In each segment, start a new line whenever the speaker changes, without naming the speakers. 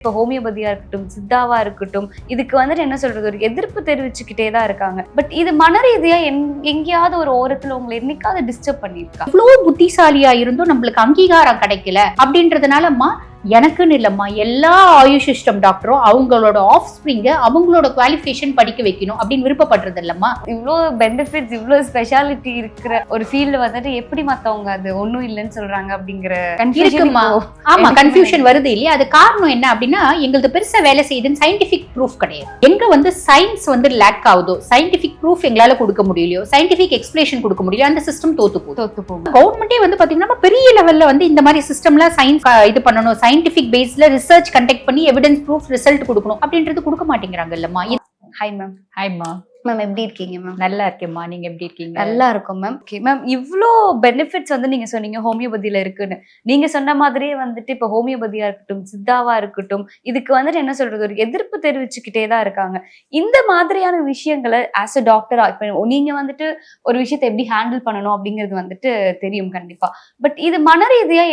இப்போ ஹோமியோபதியா இருக்கட்டும், சித்தாவா இருக்கட்டும், இதுக்கு வந்துட்டு என்ன சொல்றது, ஒரு எதிர்ப்பு தெரிவிச்சுக்கிட்டே தான் இருக்காங்க. பட் இது மன ரீதியா எங்கேயாவது ஒரு ஓரத்துல உங்களை என்னைக்காவது டிஸ்டர்ப் பண்ணிருக்கா?
இவ்வளவு புத்திசாலியா இருந்தும் நம்மளுக்கு அங்கீகாரம் கிடைக்கல அப்படின்றதுனாலம்மா எனக்குன்னு இல்லம்மா, எல்லா ஆயுஷ் சிஸ்டம் டாக்டரும் அவங்களோட ஆஃப் ஸ்பிரிங்க அவங்களோட குவாலிஃபிகேஷன் படிக்க வைக்கணும் அப்படின்னு விருப்பப்படுறது இல்லம்மா.
இவ்வளோ பெனிஃபிட்ஸ், இவ்வளோ ஸ்பெஷாலிட்டி இருக்கிற ஒரு ஃபீல்டு வந்துட்டு எப்படி மத்தவங்க அது ஒன்றும் இல்லைன்னு சொல்றாங்க அப்படிங்கிற
இருக்குமா? ஆமா, கன்ஃபியூஷன் வருது இல்லையா? அது காரணம் என்ன அப்படின்னா, எங்களுக்கு பெருசா வேலை செய்யுதுன்னு சயின்டிபிக் ப்ரூஃப் கிடையாது. எங்க சயின்ஸ் லேக் ஆகுதோ, சயின்டிபிக் ப்ரூஃப் எங்களால கொடுக்க முடியலையோ, சயின்டிபிக் எக்ஸ்பிளேஷன் கொடுக்க முடியல, அந்த சிஸ்டம் தோத்து போகும். கவர்மெண்டே பாத்தீங்கன்னா பெரிய லெவல்ல இந்த மாதிரி சிஸ்டம்ல சயின்ஸ் இது பண்ணணும், சயின்டிபிக் பேஸ்ல ரிசர்ச் கண்டக்ட் பண்ணி எவிடன்ஸ் ப்ரூஃப் ரிசல்ட் கொடுக்கணும் அப்படின்றது கொடுக்க மாட்டேங்கிறாங்க இல்லம்மா.
Hi ma'am.
ஹாய்மா
மேம், எப்படி இருக்கீங்க மேம்?
நல்லா இருக்கேம்மா, நீங்க எப்படி இருக்கீங்க?
நல்லா இருக்கும் மேம். ஓகே மேம், இவ்வளோ பெனிஃபிட்ஸ் நீங்க சொன்னீங்க ஹோமியோபதியில இருக்குன்னு. நீங்க சொன்ன மாதிரியே இப்போ ஹோமியோபதியா இருக்கட்டும், சித்தாவா இருக்கட்டும், இதுக்கு என்ன சொல்றது, ஒரு எதிர்ப்பு தெரிவிச்சுக்கிட்டே தான் இருக்காங்க. இந்த மாதிரியான விஷயங்களை ஆஸ் அ டாக்டரா இப்போ நீங்க ஒரு விஷயத்தை எப்படி ஹேண்டில் பண்ணணும் அப்படிங்கிறது தெரியும் கண்டிப்பா. பட் இது மன ரீதியா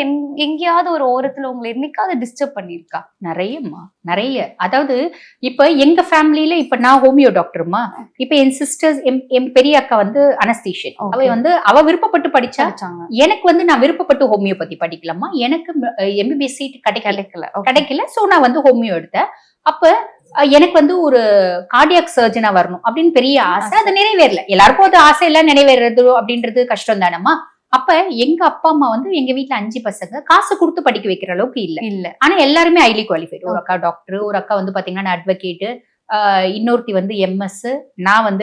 எங்கேயாவது ஒரு ஓரத்துல உங்களை என்னைக்காவது டிஸ்டர்ப் பண்ணிருக்கா?
நிறையம்மா, நிறைய. அதாவது இப்ப எங்க ஃபேமிலியில இப்ப நான் ஹோமியோ டாக்டர்மா. இப்ப என் சிஸ்டர்ஸ், என் பெரிய அக்கா அனஸ்தீஷியன். அவ விருப்பப்பட்டு படிச்சா. எனக்கு நான் விருப்பப்பட்டு ஹோமியோபதி படிக்கலாமா, எனக்கு எம்பிபிஎஸ் சீட் கிடைக்கல. சோ நான் ஹோமியோ எடுத்தேன். அப்ப எனக்கு ஒரு கார்டியாக் சர்ஜனா வரணும் அப்படின்னு பெரிய ஆசை. அது நிறைவேறல. எல்லாருக்கும் அது ஆசை எல்லாம் நிறைவேறது அப்படின்றது கஷ்டம் தானம்மா. அப்ப எங்க அப்பா அம்மா எங்க வீட்டுல 5 பசங்க, காசு கொடுத்து படிக்க வைக்கிற அளவுக்கு இல்ல. ஆனா எல்லாருமே ஹைலி குவாலிஃபைடு. ஒரு அக்கா டாக்டர், ஒரு அக்கா பாத்தீங்கன்னா அட்வொகேட், இன்னொருத்தி எம்எஸ், நான்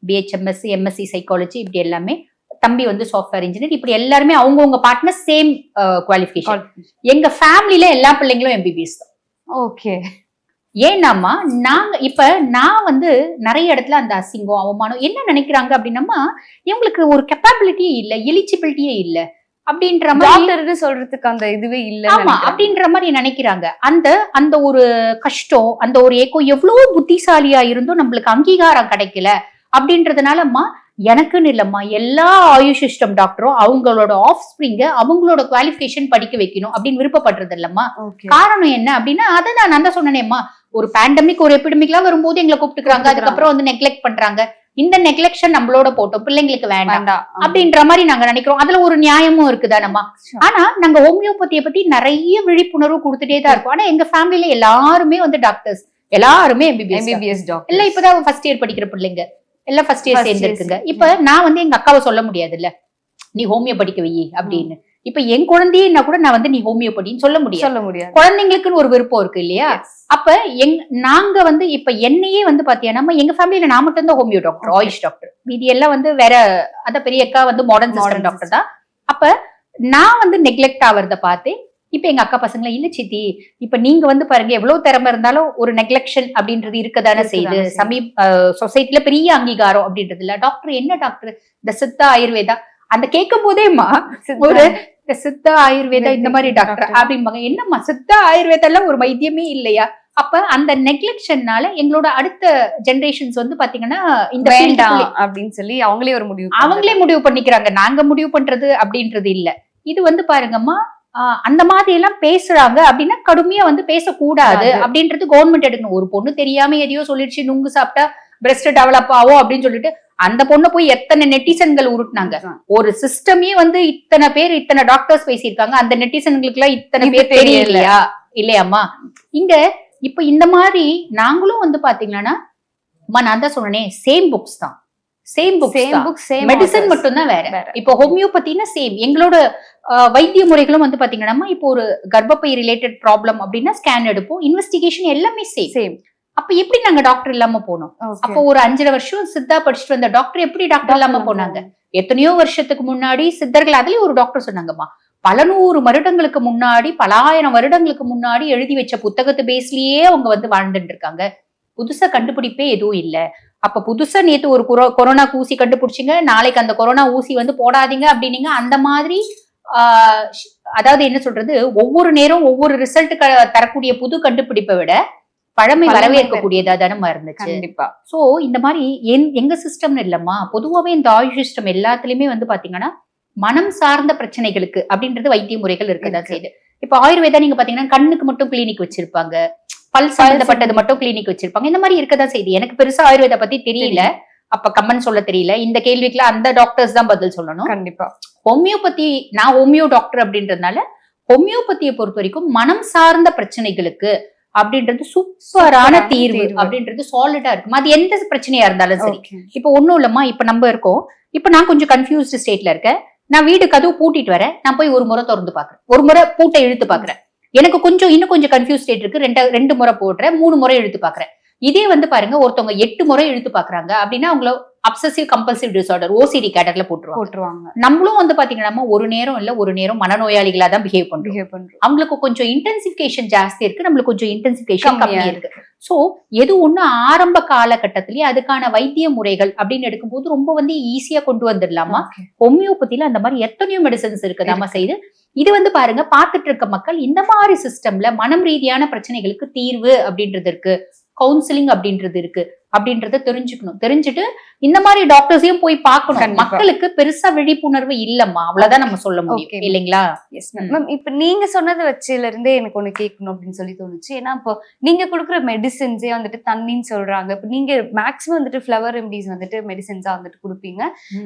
பிஹெச்எம்எஸ், எம்எஸ்சி சைக்காலஜி, இப்படி எல்லாமே. தம்பி சாஃப்ட்வேர் இன்ஜினியர். இப்படி எல்லாருமே அவங்கவுங்க பார்ட்னர் சேம் குவாலிஃபிகேஷன். எங்க ஃபேமிலில எல்லா பிள்ளைங்களும் எம்பிபிஎஸ் தான்.
ஓகே.
ஏன்னாமா நான் நிறைய இடத்துல அந்த அசிங்கம், அவமானம் என்ன நினைக்கிறாங்க அப்படின்னா, இவங்களுக்கு ஒரு கெப்பாபிலிட்டியே இல்ல, எலிஜிபிலிட்டியே இல்ல அப்படின்ற மாதிரி
சொல்றதுக்கு அந்த இதுவே இல்ல.
ஆமா, அப்படின்ற மாதிரி நினைக்கிறாங்க. அந்த ஒரு கஷ்டம், அந்த ஒரு ஏக்கம், எவ்வளவு புத்திசாலியா இருந்தும் நம்மளுக்கு அங்கீகாரம் கிடைக்கல அப்படின்றதுனாலம்மா எனக்குன்னு இல்லம்மா, எல்லா ஆயுஷ் சிஸ்டம் டாக்டரும் அவங்களோட ஆஃப் ஸ்பிரிங்க அவங்களோட குவாலிஃபிகேஷன் படிக்க வைக்கணும் அப்படின்னு விருப்பப்படுறது இல்லம்மா. காரணம் என்ன அப்படின்னா, அதை நான் தான் சொன்னேன்மா, ஒரு பேண்டமிக், ஒரு எபிடமிக் எல்லாம் வரும்போது எங்களை கூப்பிட்டுக்கிறாங்க, அதுக்கப்புறம் நெக்லெக்ட் பண்றாங்க. இந்த நெக்லெக்ஷன் நம்மளோட போட்டோம், பிள்ளைங்களுக்கு வேண்டாம் அப்படின்ற மாதிரி நாங்க நினைக்கிறோம். அதுல ஒரு நியாயமும் இருக்குதானம்மா. ஆனா நாங்க ஹோமியோபதியை பத்தி நிறைய விழிப்புணர்வு கொடுத்துட்டே தான் இருக்கோம். ஆனா எங்க ஃபேமிலில எல்லாருமே டாக்டர்ஸ், எல்லாருமே எம்பிபிஎஸ் டாக்டர். இல்ல இப்பதான் ஃபர்ஸ்ட் இயர் படிக்கிற பிள்ளைங்க எல்லாம் ஃபர்ஸ்ட் இயர் சேர்ந்து இருக்குங்க. இப்ப நான் எங்க அக்காவை சொல்ல முடியாது இல்ல, நீ ஹோமியோ படிக்க வை அப்படின்னு. இப்ப என் குழந்தையே கூட நான் நீ ஹோமியோபதின்னு சொல்ல முடியாது. குழந்தைங்களுக்குன்னு ஒரு விருப்பம் இருக்கு இல்லையா? அப்ப நாங்க இப்ப என்னையே பாத்தியா, நம்ம எங்க ஃபேமிலியில நான் மட்டும் தான் ஹோமியோ டாக்டர், ஆயுஷ் டாக்டர். இது எல்லாம் வேற, அத பெரிய அக்கா மாடர்ன் சிஸ்டம் டாக்டர் தான். அப்ப நான் நெக்லெக்ட் ஆவறத பார்த்து இப்ப எங்க அக்கா பசங்கள, இல்ல சித்தி, இப்ப நீங்க பாருங்க, எவ்வளவு திறமை இருந்தாலும் ஒரு நெக்லெக்ஷன் அப்படின்றது இருக்கதானே செய்யுது. சொசைட்டில பெரிய அங்கீகாரம் அப்படின்றது இல்ல. டாக்டர் என்ன டாக்டர், இந்த சித்தா ஆயுர்வேதா அந்த கேட்கும் போதேமா ஒரு சித்தா ஆயுர்வேதா இந்த மாதிரி டாக்டர் அப்படிம்பாங்க. என்னம்மா சித்தா ஆயுர்வேதா எல்லாம் ஒரு வைத்தியமே இல்லையா? அப்ப அந்த நெக்லெக்ஷன்னால எங்களோட அடுத்த ஜெனரேஷன்ஸ் பாத்தீங்கன்னா இந்த வேண்டாம்
அப்படின்னு சொல்லி
அவங்களே முடிவு பண்ணிக்கிறாங்க. நாங்க முடிவு பண்றது அப்படின்றது இல்ல. இது பாருங்கம்மா, அந்த மாதிரி எல்லாம் பேசுறாங்க அப்படின்னா கடுமையா பேசக்கூடாது அப்படின்றது கவர்மெண்ட் எடுக்கணும். ஒரு பொண்ணு தெரியாம எதையோ சொல்லிடுச்சு, நுங்கு சாப்பிட்டா பிரெஸ்ட் டெவலப் ஆகும் அப்படின்னு சொல்லிட்டு அந்த பொண்ணை போய் எத்தனை நெட்டிசன்கள் உருட்டுனாங்க. ஒரு சிஸ்டமே இத்தனை பேர், இத்தனை டாக்டர்ஸ் பேசியிருக்காங்க, அந்த நெட்டிசன்களுக்கு எல்லாம் இத்தனை பேர் தெரியலையா இல்லையாம்மா? இங்க இப்ப இந்த மாதிரி நாங்களும் பாத்தீங்கன்னா, நான் தான் சொன்னேன், சேம் புக்ஸ் தான், சேம் புக்ஸ், மெடிசன் மட்டும் தான் வேற. இப்போ ஹோமியோபதினா சேம். எங்களோட வைத்திய முறைகளும் பாத்தீங்கன்னா, இப்போ ஒரு கர்ப்பப்பை ரிலேட்டட் ப்ராப்ளம் அப்படின்னா ஸ்கேன் எடுப்போம், இன்வெஸ்டிகேஷன் எல்லாமே சேம். அப்ப எப்படி நாங்க டாக்டர் இல்லாம போனோம்? அப்போ ஒரு 5 வருஷம் சித்தா படிச்சுட்டு வந்த டாக்டர் எப்படி டாக்டர் இல்லாம போனாங்க? எத்தனையோ வருஷத்துக்கு முன்னாடி சித்தர்கள், அதுலயும் ஒரு டாக்டர் சொன்னாங்கம்மா, பல 100 வருடங்களுக்கு முன்னாடி, பல 1000 வருடங்களுக்கு முன்னாடி எழுதி வச்ச புத்தகத்து பேஸ்லயே அவங்க வாழ்ந்துட்டு இருக்காங்க. புதுசா கண்டுபிடிப்பே எதுவும் இல்ல. அப்ப புதுசா நேத்து ஒரு கொரோனா ஊசி கண்டுபிடிச்சிங்க, நாளைக்கு அந்த கொரோனா ஊசி போடாதீங்க அப்படின்னீங்க. அந்த மாதிரி அதாவது என்ன சொல்றது, ஒவ்வொரு நேரம் ஒவ்வொரு ரிசல்ட் தரக்கூடிய புது கண்டுபிடிப்பை விட பழமை வரவேற்கக்கூடியதா தானே இருந்துச்சு.
கண்டிப்பா.
சோ இந்த மாதிரி எங்க சிஸ்டம் இல்லம்மா, பொதுவாவே இந்த ஆயுஷ் சிஸ்டம் எல்லாத்துலயுமே பாத்தீங்கன்னா மனம் சார்ந்த பிரச்சனைகளுக்கு அப்படின்றது வைத்திய முறைகள் இருக்கதான் செய்யுது. இப்ப ஆயுர்வேதா நீங்க பாத்தீங்கன்னா கண்ணுக்கு மட்டும் கிளினிக் வச்சிருப்பாங்க, பல் சம்பந்தப்பட்டது மட்டும் கிளினிக் வச்சிருப்பாங்க. இந்த மாதிரி இருக்கதான் செய்யுது. எனக்கு பெருசா ஆயுர்வேதா பத்தி தெரியல, அப்ப கமெண்ட் சொல்ல தெரியல. இந்த கேள்விக்குலாம் அந்த டாக்டர்ஸ் தான் பதில் சொல்லணும்.
கண்டிப்பா.
ஹோமியோபதி, நான் ஹோமியோ டாக்டர் அப்படின்றதுனால ஹோமியோபதியை பொறுத்த வரைக்கும் மனம் சார்ந்த பிரச்சனைகளுக்கு அப்படின்றது சூப்பரான தீர்வு அப்படின்றது சாலிடா இருக்கும். அது எந்த பிரச்சனையா இருந்தாலும் சரி. இப்ப ஒண்ணும் இல்லம்மா, இப்ப நம்ம இருக்கோம், இப்ப நான் கொஞ்சம் கன்ஃபியூஸ்டு ஸ்டேட்ல இருக்கேன், நான் வீடு கதவு பூட்டிட்டு வரேன், நான் போய் ஒரு முறை திறந்து பாக்குறேன், ஒரு முறை பூட்டை இழுத்து பாக்குறேன், எனக்கு இன்னும் கொஞ்சம் கன்ஃபியூஸ் ஸ்டேட் இருக்கு, ரெண்டு முறை போடுறேன், 3 முறை இழுத்து பாக்குறேன். இதே வந்து பாருங்க, ஒருத்தவங்க 8 முறை இழுத்து பாக்குறாங்க அப்படின்னா அவங்கள அப்சசிவ் கம்பல்சிவ் டிசார்டர் OCD கேட்டகரியில போட்டுருவாங்க. நம்மளும் வந்து பாத்தீங்கன்னா ஒரு நேரம் மனநோயாளிகளா தான் பிஹேவ் பண்றோம். அவங்களுக்கு கொஞ்சம் இன்டென்சிபிகேஷன் ஜாஸ்தி இருக்கு, நம்மளுக்கு கொஞ்சம் இன்டென்சிபிகேஷன் கம்மியா இருக்கு. சோ எது ஒண்ணு ஆரம்ப காலகட்டத்திலேயே அதுக்கான வைத்திய முறைகள் அப்படின்னு எடுக்கும்போது ரொம்ப வந்து ஈஸியா கொண்டு வந்துடலாமா. ஹோமியோபதியில அந்த மாதிரி எத்தனையோ மெடிசன்ஸ் இருக்குதாமா செய்து. இது வந்து பாருங்க, பாத்துட்டு இருக்க மக்கள் இந்த மாதிரி சிஸ்டம்ல மனம் ரீதியான பிரச்சனைகளுக்கு தீர்வு அப்படின்றது இருக்கு, கவுன்சிலிங் அப்படின்றது இருக்கு அப்படின்றத தெரிஞ்சுக்கணும். தெரிஞ்சுட்டு இந்த மாதிரி டாக்டர்ஸையும் போய் பார்க்கணும். மக்களுக்கு பெருசா விழிப்புணர்வு இல்லம்மா, அவ்வளவுதான் நம்ம சொல்ல முடியும் இல்லைங்களா?
இப்ப நீங்க சொன்னது வச்சதுல இருந்தே எனக்கு ஒண்ணு கேட்கணும் அப்படின்னு சொல்லி தோணுச்சு. ஏன்னா இப்போ நீங்க கொடுக்குற மெடிசின்ஸே வந்துட்டு தண்ணின்னு சொல்றாங்க. இப்ப நீங்க மேக்ஸிமம் வந்துட்டு ஃபிளவர் ரெமடிஸ் வந்துட்டு மெடிசின்ஸா வந்துட்டு கொடுப்பீங்க.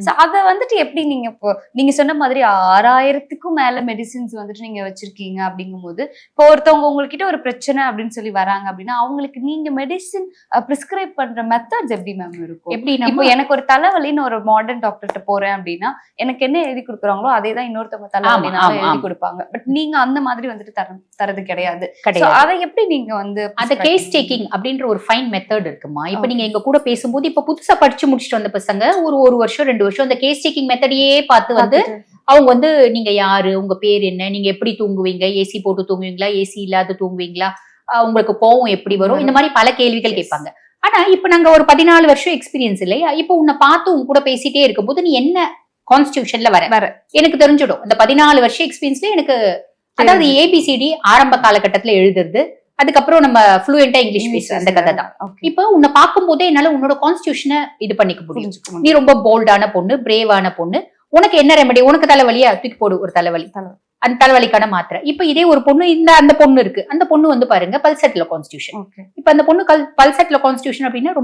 சோ அத வந்துட்டு எப்படி நீங்க இப்போ நீங்க சொன்ன மாதிரி 6000க்கும் மேல மெடிசின்ஸ் வந்துட்டு நீங்க வச்சிருக்கீங்க அப்படிங்கும் போது, இப்போ ஒருத்தவங்க உங்ககிட்ட ஒரு பிரச்சனை அப்படின்னு சொல்லி வராங்க அப்படின்னா அவங்களுக்கு நீங்க மெடிசின் பிரிஸ்கிரைப் பண்ற மெத்தட்ஸ் எப்படி மேம் இருக்கும்? எப்படி இப்போ எனக்கு ஒரு தலைவலின்னு ஒரு மாடர்ன் டாக்டர்கிட்ட போறேன் அப்படின்னா எனக்கு என்ன எழுதி கொடுக்குறாங்களோ அதே தான் இன்னொருத்தவங்க தலைவலினாலும் எழுதி கொடுப்பாங்க. பட் நீங்க அந்த மாதிரி வந்துட்டு தரது கிடையாது. அதை எப்படி நீங்க வந்து
அந்த கேஸ் டேக்கிங் அப்படின்ற ஒரு ஃபைன் மெத்தட் இருக்குமா? இப்ப நீங்க எங்க கூட பேசும்போது இப்ப புதுசா படிச்சு முடிச்சுட்டு வந்த பசங்க ஒரு வருஷம் 2 வருஷம் அந்த கேஸ் டேக்கிங் மெத்தடையே பார்த்து வந்து அவங்க வந்து நீங்க யாரு, உங்க பேர் என்ன, நீங்க எப்படி தூங்குவீங்க, ஏசி போட்டு தூங்குவீங்களா, ஏசி இல்லாத தூங்குவீங்களா, உங்களுக்கு கோவம் எப்படி வரும், இந்த மாதிரி பல கேள்விகள் கேட்பாங்க. ஆனா இப்ப நாங்க ஒரு 14 வருஷம் எக்ஸ்பீரியன்ஸ் இல்லையா, இப்ப உன்னை பார்த்து உங்க கூட பேசிட்டே இருக்கும் போது நீ என்ன கான்ஸ்டிடியூஷன்ல வர எனக்கு தெரிஞ்சிடும். அந்த 14 வருஷம் எக்ஸ்பீரியன்ஸ்ல எனக்கு, அதாவது ABCD ஆரம்ப காலகட்டத்துல எழுதுறது, அதுக்கப்புறம் நம்ம ஃப்ளூயண்டா இங்கிலீஷ் பேசுற அந்த கதை தான். இப்ப உன்னை பார்க்கும் போதே என்னால உன்னோட கான்ஸ்டிடியூஷனை இது பண்ணிக்க முடியும். நீ ரொம்ப போல்டான பொண்ணு, பிரேவான பொண்ணு, உனக்கு என்ன ரெமெடி, உனக்கு தலைவலியா தூக்கி போடு ஒரு தலைவலி, அந்த தலைவலிக்கான மாத்திரை. இப்ப இதே ஒரு பொண்ணு, அந்த பொண்ணு இருக்கு, அந்த பொண்ணு வந்து பாருங்க பல்செட்ல கான்ஸ்டிடியூஷன். இப்ப அந்த பொண்ணு பல்செட்ல கான்ஸ்டிடியூஷன் அப்படின்னா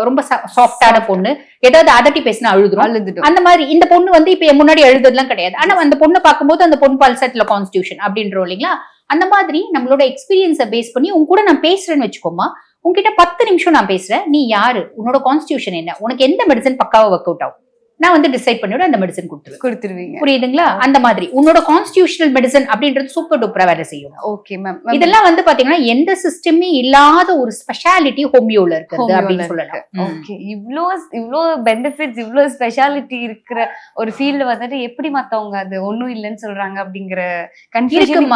ரொம்ப சாஃப்டான பொண்ணு, ஏதாவது அதட்டி பேசினா அழுதுரும். அந்த மாதிரி இந்த பொண்ணு வந்து இப்ப முன்னாடி அழுதுலாம் கிடையாது. ஆனா அந்த பொண்ணை பார்க்கும்போது அந்த பொண்ணு பல்செட்ல கான்ஸ்டிடியூஷன் அப்படின்றோம் இல்லைங்களா. அந்த மாதிரி நம்மளோட எக்ஸ்பீரியன்ஸை பேஸ் பண்ணி உங்க கூட நான் பேசுறேன்னு வச்சுக்கோமா, உங்ககிட்ட 10 நிமிஷம் நான் பேசுறேன், நீ யாரு, உன்னோட கான்ஸ்டிடியூஷன் என்ன, உனக்கு எந்த மெடிசன் பக்காவா ஒர்க் அவுட் ஆகும், நான் வந்து டிசைட் பண்ணிவிட அந்த மெடிசன் கொடுத்துருவீங்க. புரியுதுங்களா? அந்த மாதிரி உன்னோட கான்ஸ்டிடியூஷனல் மெடிசன் அப்படின்றது சூப்பர் டூப்பரா வேலை செய்யும். Okay ma'am. இதெல்லாம் வந்து பாத்தீங்கன்னா எந்த சிஸ்டமே இல்லாத ஒரு ஸ்பெஷாலிட்டி ஹோமியோல இருக்குது அப்படின்னு சொல்லலாம்.
ஓகே, இவ்ளோ பெனிஃபிட்ஸ், இவ்ளோ ஸ்பெஷாலிட்டி இருக்கிற ஒரு ஃபீல்ட்ல வந்துட்டு எப்படி மத்தவங்க அது ஒண்ணும் இல்லைன்னு சொல்றாங்க அப்படிங்கிற கன்ஃபியூஷன்.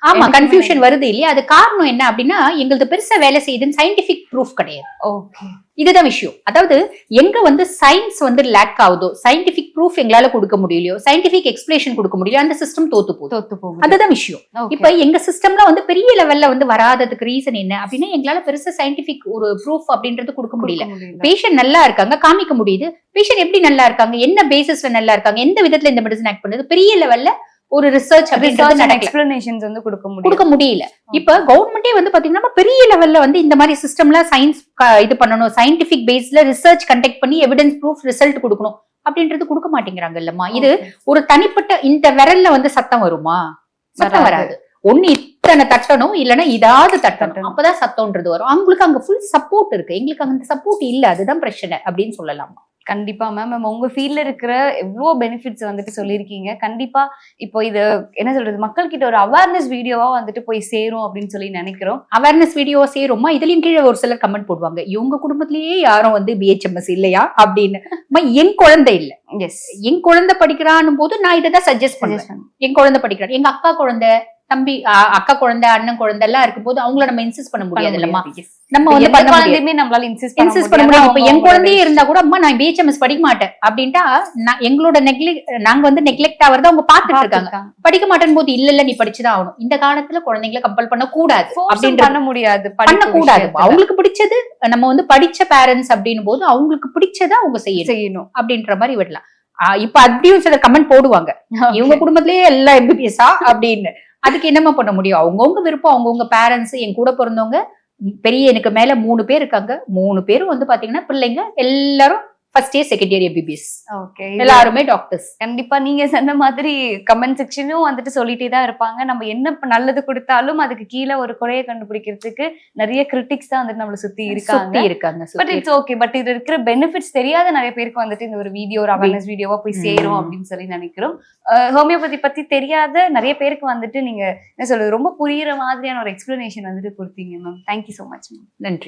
ஆமா, கன்ஃபியூஷன் வருது இல்லையா. அது காரணம் என்ன அப்படின்னா, எங்களுக்கு பெருசா வேலை செய்யுதுன்னு சயின்டிபிக் ப்ரூஃப் கிடையாது. ஓகே, இதுதான் விஷயம். அதாவது எங்க வந்து சயின்ஸ் வந்து லேக் ஆகுதோ, சயின்டிபிக் ப்ரூஃப் எங்களால கொடுக்க முடியலையோ, சயின்டிபிக் எக்ஸ்பிளேஷன் கொடுக்க முடியல, அந்த சிஸ்டம் தோத்து போகும். அதுதான் விஷயம். இப்ப எங்க சிஸ்டம்ல வந்து பெரிய லெவல்ல வந்து வராததுக்கு ரீசன் என்ன அப்படின்னா, எங்களால பெருசா சயின்டிபிக் ஒரு ப்ரூஃப் அப்படின்றது கொடுக்க முடியல. பேஷண்ட் நல்லா இருக்காங்க, காமிக்க முடியுது. பேஷண்ட் எப்படி நல்லா இருக்காங்க, என்ன பேசிஸ்ல நல்லா இருக்காங்க, எந்த விதத்துல இந்த மெடிசன் ஆக்ட் பண்ணுது, பெரிய லெவல்ல ஒரு ரிசர்ச் எக்ஸ்பிளனேஷன்ஸ் வந்து கொடுக்க முடியல. இப்ப கவர்மெண்டே வந்து பாத்தீங்கன்னா பெரிய லெவல்ல வந்து இந்த மாதிரி சிஸ்டம்ல சயின்ஸ் இது பண்ணணும், சயின்டிபிக் பேஸ்ல ரிசர்ச் கண்டக்ட் பண்ணி எவிடன்ஸ் ப்ரூஃப் ரிசல்ட் கொடுக்கணும் அப்படின்றது கொடுக்க மாட்டேங்கிறாங்க இல்லம்மா. இது ஒரு தனிப்பட்ட இந்த விரல்ல வந்து சத்தம் வருமா? சத்தம் வராது. ஒண்ணு இத்தனை தட்டணும், இல்லைன்னா இதாவது தட்டணும், அப்பதான் சத்தம்ன்றது வரும். அவங்களுக்கு அங்க ஃபுல் சப்போர்ட் இருக்கு, எங்களுக்கு அங்க சப்போர்ட் இல்ல, அதுதான் பிரச்சனை அப்படின்னு சொல்லலாமா.
கண்டிப்பா மேம், உங்க ஃபீல்ட்ல இருக்கிற எவ்வளவு பெனிஃபிட்ஸ் வந்துட்டு சொல்லியிருக்கீங்க. கண்டிப்பா இப்போ இது என்ன சொல்றது, மக்கள் கிட்ட ஒரு அவேர்னஸ் வீடியோவா வந்துட்டு போய் சேரும் அப்படின்னு சொல்லி நினைக்கிறோம்.
அவேர்னஸ் வீடியோவா சேரும்மா. இதுலயும் கீழே ஒரு சிலர் கமெண்ட் போடுவாங்க, இவங்க குடும்பத்திலேயே யாரும் வந்து BHMS இல்லையா அப்படின்னு. என் குழந்தை இல்ல, என் குழந்தை படிக்கிறான்னு போது நான் இதான் சஜஸ்ட் பண்ணுவேன். என் குழந்தை படிக்கிறான், எங்க அக்கா குழந்தை, தம்பி, அக்கா குழந்தை, அண்ணன் குழந்தை எல்லாம் இருக்கும்போது அவங்கள நம்ம இன்சிஸ்ட் பண்ண முடியாது இல்லம்மா. நம்ம வந்து நம்மளால இன்சிஸ்ட் பண்ண முடியாது. இப்ப என் குழந்தையே இருந்தா கூட அம்மா நான் BHMS படிக்க மாட்டேன் அப்படின்ட்டா எங்களோட நாங்க வந்து நெக்லெக்ட் ஆவறத அவங்க பாத்துட்டு இருக்காங்க. படிக்க மாட்டேன் போது இல்ல நீ படிச்சுதான் ஆகணும். இந்த காலத்துல குழந்தைங்களை கம்பல் பண்ண கூடாது, பண்ண முடியாது, பண்ணக்கூடாது. அவங்களுக்கு பிடிச்சது, நம்ம வந்து படிச்ச பேரண்ட்ஸ் அப்படின்னு போது அவங்களுக்கு பிடிச்சத அவங்க செய்யணும் அப்படின்ற மாதிரி விடலாம். இப்ப அப்படியும் சில கமெண்ட் போடுவாங்க, இவங்க குடும்பத்திலேயே எல்லாம் MBBS அப்படின்னு. அதுக்கு என்னமா பண்ண முடியும்? அவங்கவுங்க விருப்பம், அவங்கவுங்க பேரண்ட்ஸ், என் கூட பிறந்தவங்க பெரிய எனக்கு மேல 3 பேர் இருக்காங்க. 3 பேரும் வந்து பாத்தீங்கன்னா பிள்ளைங்க எல்லாரும் first year second year MBBS,
okay.
எல்லாருமே டாக்டர்ஸ்.
கண்டிப்பா நீங்க சொன்ன மாதிரி கமெண்ட் செக்ஷனும் வந்துட்டு சொல்லிட்டே தான் இருப்பாங்க. நம்ம என்ன நல்லது கொடுத்தாலும் அதுக்கு கீழே ஒரு குறைய கண்டுபிடிக்கிறதுக்கு நிறைய கிரிட்டிக்ஸ் தான் வந்துட்டு நம்மள சுத்தி இருக்காங்க. But it's okay. பட் இது இருக்கிற பெனிஃபிட்ஸ் தெரியாத நிறைய பேருக்கு வந்துட்டு இந்த ஒரு வீடியோ, ஒரு அவேர்னஸ் வீடியோவா போய் சேரும் அப்படின்னு சொல்லி நினைக்கிறோம். ஹோமியோபதி பத்தி தெரியாத நிறைய பேருக்கு வந்துட்டு நீங்க என்ன சொல்றது, ரொம்ப புரியுற மாதிரியான ஒரு எக்ஸ்பிளனேஷன் வந்துட்டு கொடுத்தீங்க ma'am. Thank you so much ma'am.
நன்றி.